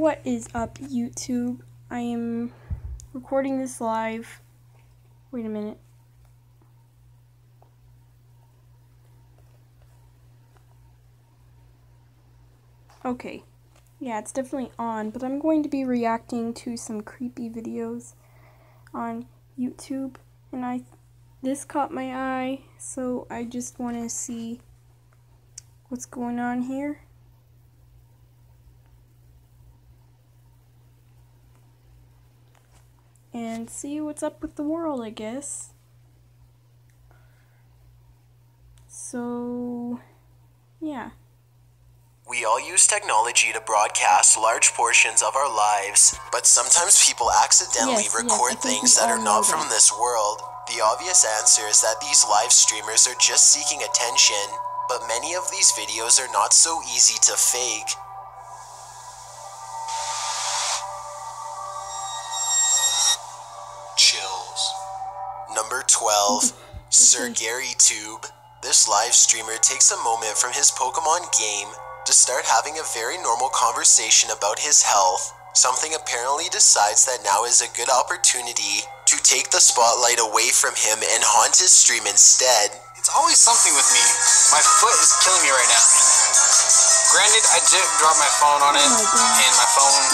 What is up, YouTube? I am recording this live. Wait a minute. Okay. Yeah, it's definitely on, but I'm going to be reacting to some creepy videos on YouTube, and this caught my eye, so I just want to see what's going on here. And see what's up with the world, I guess. So, yeah. We all use technology to broadcast large portions of our lives, but sometimes people accidentally record things that are not from this world. The obvious answer is that these live streamers are just seeking attention, but many of these videos are not so easy to fake. Chills. Number 12, Sir Yttttttt. This live streamer takes a moment from his Pokemon game to start having a very normal conversation about his health. Something apparently decides that now is a good opportunity to take the spotlight away from him and haunt his stream instead. It's always something with me. My foot is killing me right now. Granted, I did drop my phone on it, and my phone...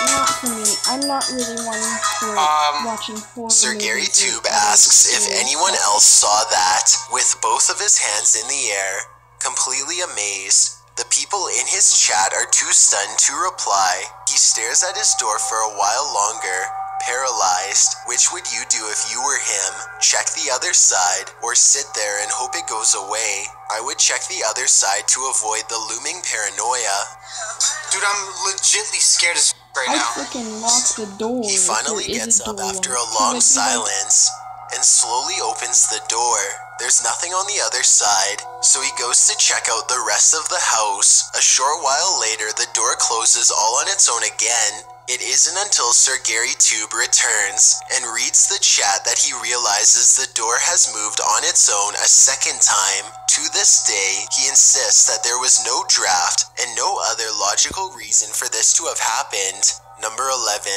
Not for me. I'm not really one for watching horror Sir movies. Yttttttt asks if anyone else saw that, with both of his hands in the air, completely amazed. The people in his chat are too stunned to reply. He stares at his door for a while longer, paralyzed. Which would you do if you were him? Check the other side, or sit there and hope it goes away? I would check the other side to avoid the looming paranoia. Dude, I'm legitly scared as right now. I freaking locked the door. He finally gets up after a long silence and slowly opens the door. There's nothing on the other side, so he goes to check out the rest of the house. A short while later, the door closes all on its own again. It isn't until Sir Yttttttt returns and reads the chat that he realizes the door has moved on its own a second time. To this day, he insists that there was no draft and no other logical reason for this to have happened. Number 11.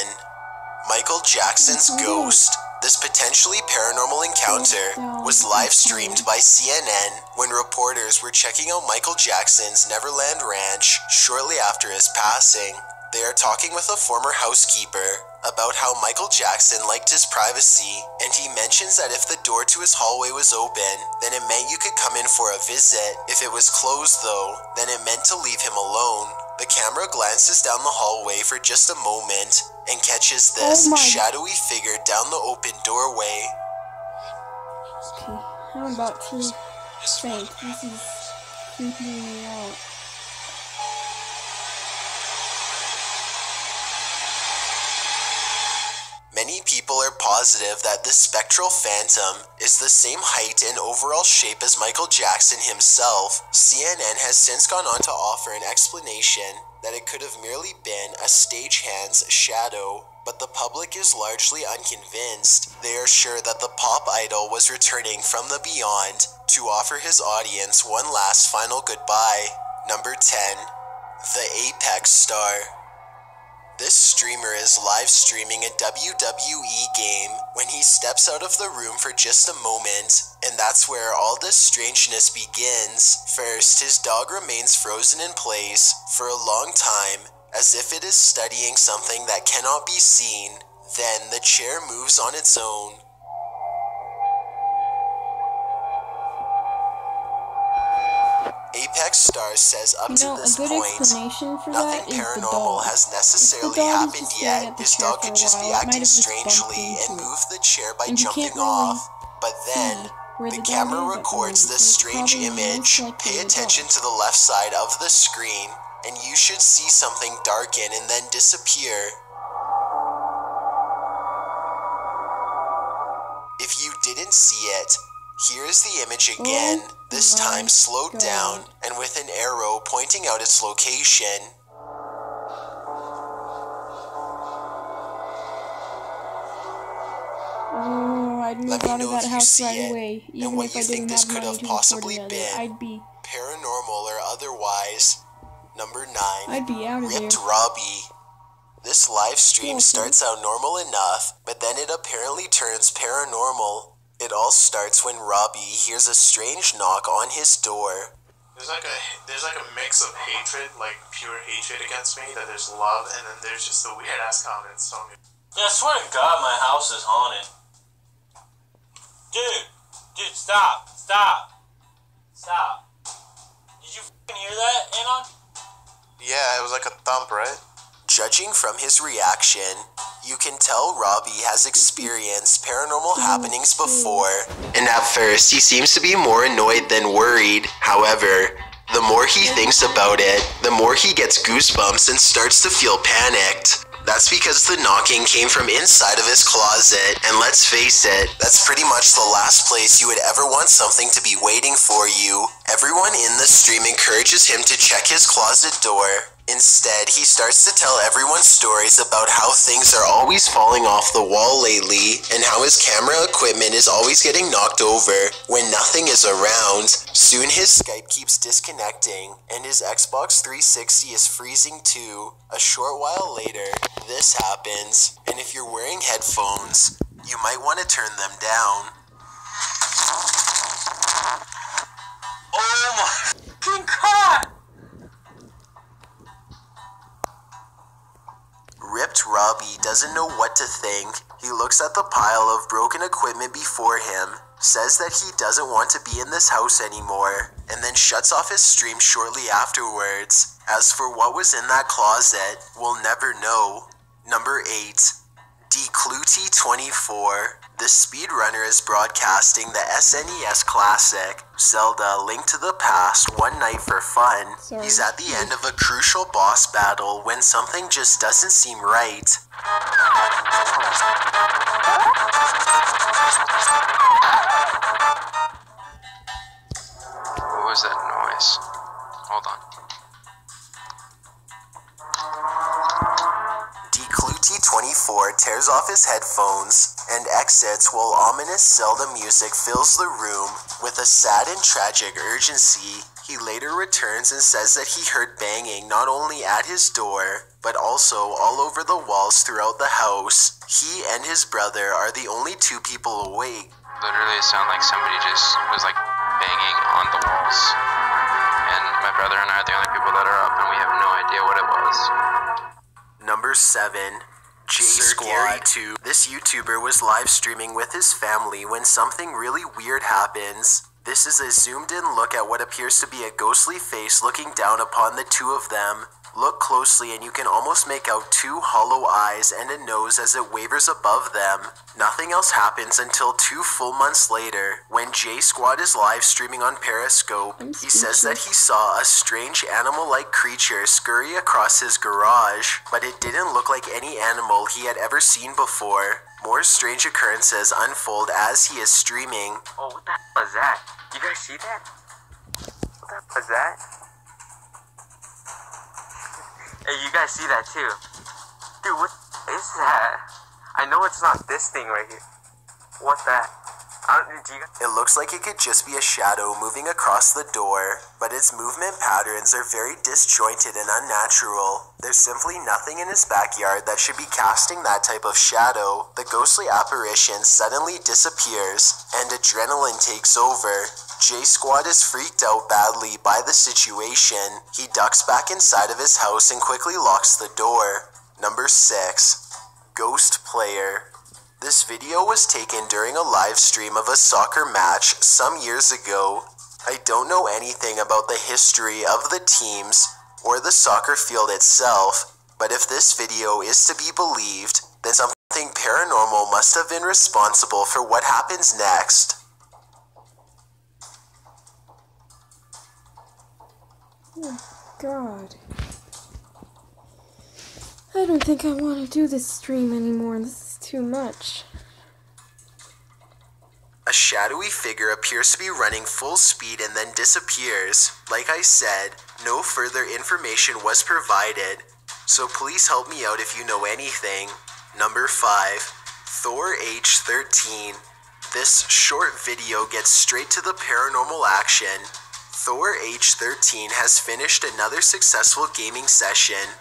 Michael Jackson's ghost. This potentially paranormal encounter was live streamed by CNN when reporters were checking out Michael Jackson's Neverland Ranch shortly after his passing. They are talking with a former housekeeper about how Michael Jackson liked his privacy, and he mentions that if the door to his hallway was open, then it meant you could come in for a visit. If it was closed though, then it meant to leave him alone. The camera glances down the hallway for just a moment and catches this shadowy figure down the open doorway. Okay, I'm about to faint. This is freaking me out. Many people are positive that this spectral phantom is the same height and overall shape as Michael Jackson himself. CNN has since gone on to offer an explanation that it could have merely been a stagehand's shadow, but the public is largely unconvinced. They are sure that the pop idol was returning from the beyond to offer his audience one last final goodbye. Number 10. The Apex Star. This streamer is live streaming a WWE game when he steps out of the room for just a moment, and that's where all this strangeness begins. First, his dog remains frozen in place for a long time, as if it is studying something that cannot be seen. Then the chair moves on its own. Apex Star says up to this point, nothing paranormal has necessarily happened yet. His dog could just be acting strangely and move the chair by jumping off. But then, the camera records this strange image. Pay attention to the left side of the screen, and you should see something darken and then disappear. If you didn't see it, here is the image again, this time slowed down and with an arrow pointing out its location. Let me know if you see it, and what you think this could have possibly been, paranormal or otherwise. Number 9. I'd be out of there. Ripped Robbie. This live stream starts out normal enough, but then it apparently turns paranormal. It all starts when Robbie hears a strange knock on his door. There's like a mix of hatred, like pure hatred against me, that there's love, and then there's just the weird ass comments on me. Yeah, I swear to God, my house is haunted. Dude, stop. Did you fucking hear that, Anon? Yeah, it was like a thump, right? Judging from his reaction, you can tell Robbie has experienced paranormal happenings before, and at first he seems to be more annoyed than worried. However, the more he thinks about it, the more he gets goosebumps and starts to feel panicked. That's because the knocking came from inside of his closet, and let's face it, that's pretty much the last place you would ever want something to be waiting for you. Everyone in the stream encourages him to check his closet door. Instead, he starts to tell everyone stories about how things are always falling off the wall lately, and how his camera equipment is always getting knocked over when nothing is around. Soon his Skype keeps disconnecting, and his Xbox 360 is freezing too. A short while later, this happens, and if you're wearing headphones, you might want to turn them down. Oh my fucking God! Ripped Robbie doesn't know what to think. He looks at the pile of broken equipment before him, says that he doesn't want to be in this house anymore, and then shuts off his stream shortly afterwards. As for what was in that closet, we'll never know. Number 8. Yttttt24. The speedrunner is broadcasting the SNES classic, Zelda: Link to the Past, one night for fun. He's at the end of a crucial boss battle when something just doesn't seem right. What was that noise? Hold on. Yttttt24 tears off his headphones and exits while ominous Zelda music fills the room. With a sad and tragic urgency, he later returns and says that he heard banging not only at his door, but also all over the walls throughout the house. He and his brother are the only two people awake. Literally, it sounded like somebody just was like banging on the walls. And my brother and I are the only people that are up, and we have no idea what it was. Number 7. J-Squad. This YouTuber was live streaming with his family when something really weird happens. This is a zoomed in look at what appears to be a ghostly face looking down upon the two of them. Look closely and you can almost make out two hollow eyes and a nose as it wavers above them. Nothing else happens until 2 full months later, when J-Squad is live streaming on Periscope. He says that he saw a strange animal-like creature scurry across his garage, but it didn't look like any animal he had ever seen before. More strange occurrences unfold as he is streaming. Oh, what the hell is that? You guys see that? What the hell is that? Hey, you guys see that too? Dude, what is that? I know it's not this thing right here. What that? It looks like it could just be a shadow moving across the door, but its movement patterns are very disjointed and unnatural. There's simply nothing in his backyard that should be casting that type of shadow. The ghostly apparition suddenly disappears, and adrenaline takes over. J-Squad is freaked out badly by the situation. He ducks back inside of his house and quickly locks the door. Number 6. Ghost Player. This video was taken during a live stream of a soccer match some years ago. I don't know anything about the history of the teams or the soccer field itself, but if this video is to be believed, then something paranormal must have been responsible for what happens next. Oh, God. I don't think I want to do this stream anymore. This is too much. A shadowy figure appears to be running full speed and then disappears. Like I said, no further information was provided, so please help me out if you know anything. Number 5. Thor Aged 13. This short video gets straight to the paranormal action. Thor Aged 13 has finished another successful gaming session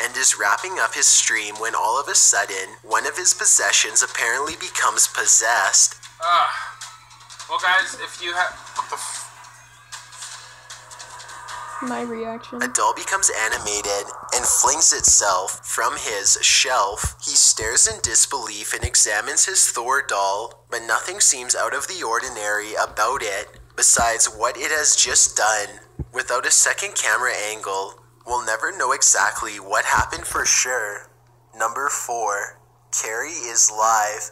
and is wrapping up his stream when all of a sudden, one of his possessions apparently becomes possessed. Well guys, if you have... My reaction. A doll becomes animated and flings itself from his shelf. He stares in disbelief and examines his Thor doll, but nothing seems out of the ordinary about it, besides what it has just done. Without a second camera angle, we'll never know exactly what happened for sure. Number 4. Kari Is live.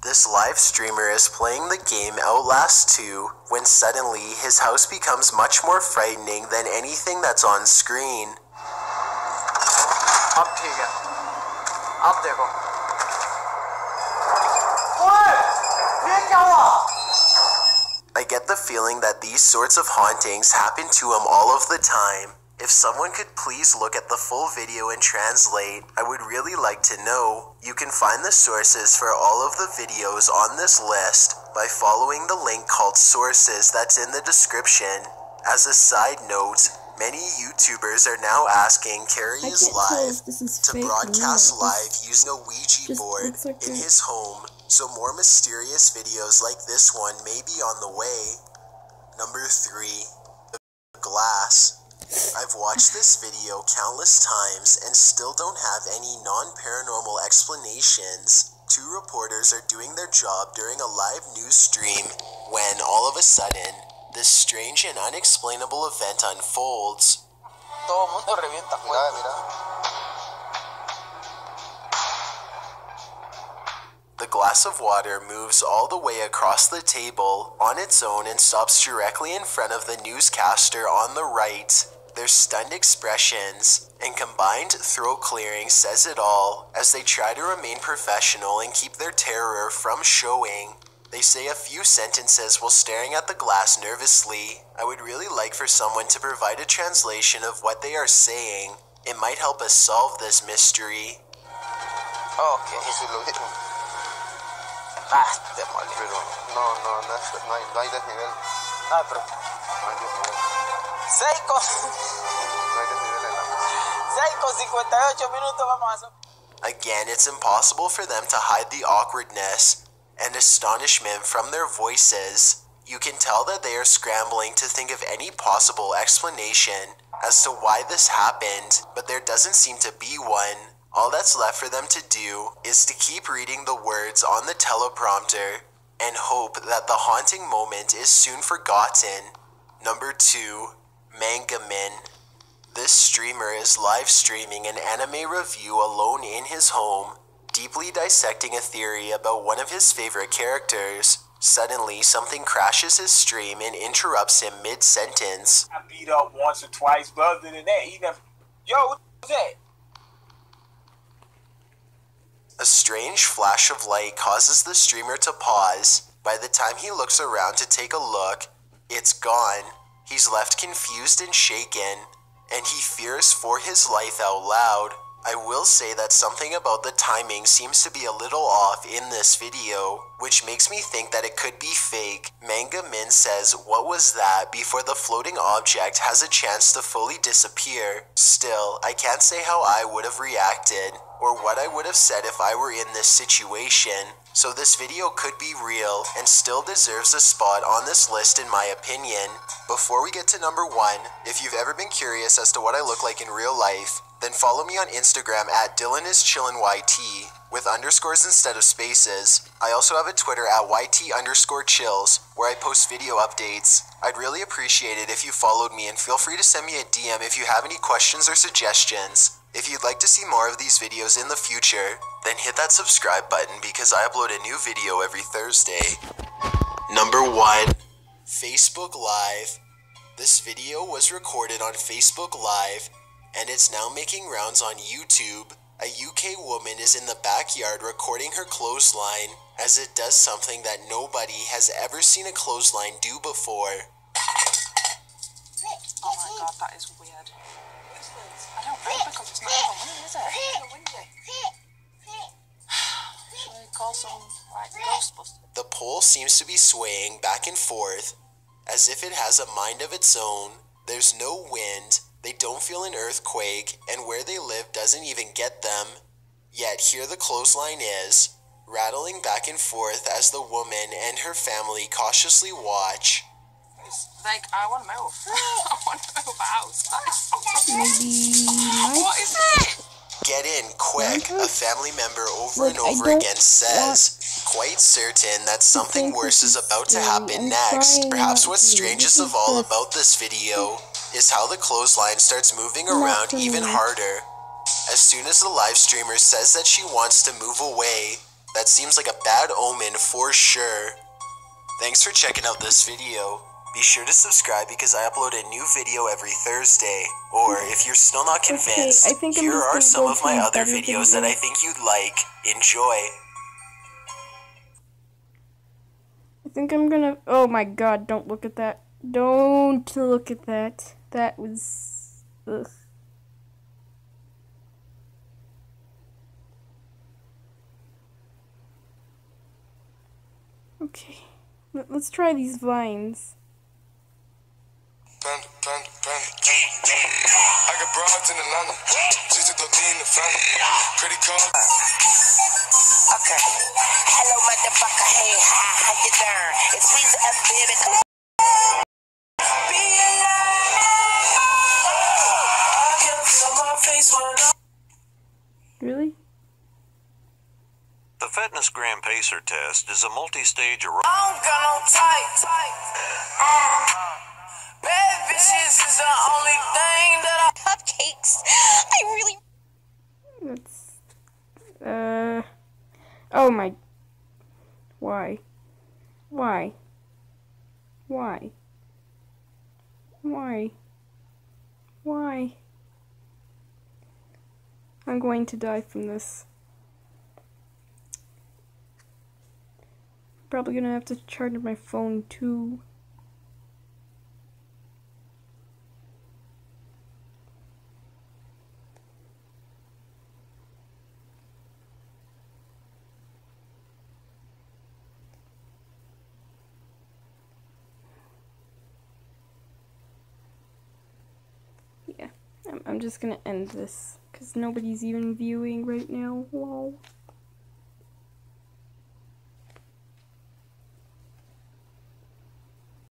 This live streamer is playing the game Outlast 2 when suddenly his house becomes much more frightening than anything that's on screen. Up here. Up there. I get the feeling that these sorts of hauntings happen to him all of the time. If someone could please look at the full video and translate, I would really like to know. You can find the sources for all of the videos on this list by following the link called Sources that's in the description. As a side note, many YouTubers are now asking Kari Is live to broadcast live using a Ouija board in his home, so more mysterious videos like this one may be on the way. Number 3. The Glass. I've watched this video countless times and still don't have any non-paranormal explanations. 2 reporters are doing their job during a live news stream when, all of a sudden, this strange and unexplainable event unfolds. Todo mundo revienta fuego. The glass of water moves all the way across the table on its own and stops directly in front of the newscaster on the right. Their stunned expressions and combined throat clearing says it all as they try to remain professional and keep their terror from showing. They say a few sentences while staring at the glass nervously. I would really like for someone to provide a translation of what they are saying. It might help us solve this mystery. Okay. Pero no hay desnivel. Pero no hay desnivel. 6:58 minutos vamos a hacer. Again, it's impossible for them to hide the awkwardness and astonishment from their voices. You can tell that they are scrambling to think of any possible explanation as to why this happened, but there doesn't seem to be one. All that's left for them to do is to keep reading the words on the teleprompter and hope that the haunting moment is soon forgotten. Number 2. Manga Men. This streamer is live streaming an anime review alone in his home, deeply dissecting a theory about one of his favorite characters. Suddenly, something crashes his stream and interrupts him mid-sentence. I beat up once or twice, but other than that, he never... Yo, what was that? A strange flash of light causes the streamer to pause. By the time he looks around to take a look, it's gone. He's left confused and shaken, and he fears for his life out loud. I will say that something about the timing seems to be a little off in this video, which makes me think that it could be fake. Manga Men says, "What was that?" before the floating object has a chance to fully disappear. Still, I can't say how I would have reacted, or what I would have said if I were in this situation. So this video could be real and still deserves a spot on this list in my opinion. Before we get to number 1, if you've ever been curious as to what I look like in real life, then follow me on Instagram at DylanIsChillinYT with underscores instead of spaces. I also have a Twitter at YT_chills where I post video updates. I'd really appreciate it if you followed me, and feel free to send me a DM if you have any questions or suggestions. If you'd like to see more of these videos in the future, then hit that subscribe button because I upload a new video every Thursday. Number 1. Facebook Live. This video was recorded on Facebook Live, and it's now making rounds on YouTube. A UK woman is in the backyard recording her clothesline, as it does something that nobody has ever seen a clothesline do before. Oh my god, that is weird. I don't know because it's not even winning, is it? Should I call some, like, Ghostbusters? The pole seems to be swaying back and forth, as if it has a mind of its own. There's no wind, they don't feel an earthquake, and where they live doesn't even get them. Yet here the clothesline is, rattling back and forth as the woman and her family cautiously watch. Like, I want to move. I want to move out. Maybe What is it? Get in, quick, a family member over and Look, I over don't again says, quite certain that something think worse this is is about to scary. happen I'm next. trying Perhaps not what's to. strangest This of is all just about this video is how the clothesline starts moving not around for even me. harder. As soon as the live streamer says that she wants to move away, that seems like a bad omen for sure. Thanks for checking out this video. Be sure to subscribe because I upload a new video every Thursday. Or if you're still not convinced, I think I'm here just are gonna some go of to my other better videos that I videos. think you'd like. Enjoy. I think I'm gonna. Oh my god, don't look at that. Don't look at that. That was. Ugh. Okay. Let's try these vines. Panda, panda, panda. I got broads in Atlanta. Just to throw in the family. Credit card. Okay. Hello, motherfucker. Hey, hi, how you doing? It's Weezy up, baby. Be alive. I can feel my face when I... Really? The Fitness Gram Pacer test is a multi-stage I don't got no tight. Bad bitches is the only thing that I... Cupcakes. I really... That's... Oh my... Why? Why? Why? Why? Why? I'm going to die from this. Probably gonna have to charge my phone too. Yeah, I'm just gonna end this because nobody's even viewing right now. Lol.